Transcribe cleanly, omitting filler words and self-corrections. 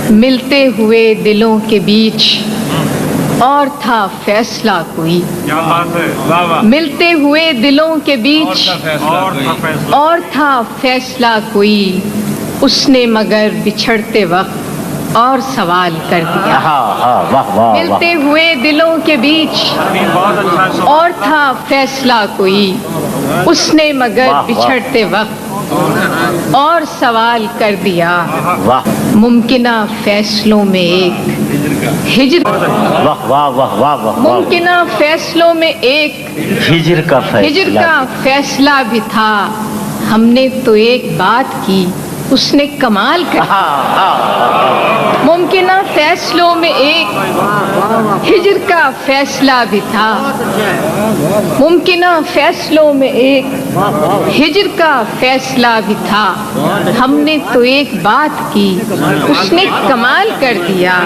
ملتے ہوئے دلوں کے بیچ اور تھا فیصلہ کوئی، ملتے ہوئے دلوں کے بیچ اور تھا فیصلہ کوئی، اس نے مگر بچھڑتے وقت اور سوال کر دیا۔ ملتے ہوئے دلوں کے بیچ اور تھا فیصلہ کوئی، اس نے مگر بچھڑتے وقت اور سوال کر دیا۔ ممکنہ فیصلوں میں ایک ہجر، ممکنہ فیصلوں میں ایک ہجر کا فیصلہ بھی تھا، ہم نے تو ایک بات کی اس نے کمال کر دیا۔ ممکنہ فیصلوں میں ایک ہجر کا فیصلہ بھی تھا، ممکنہ فیصلوں میں ایک ہجر کا فیصلہ بھی تھا، ہم نے تو ایک بات کی اس نے کمال کر دیا۔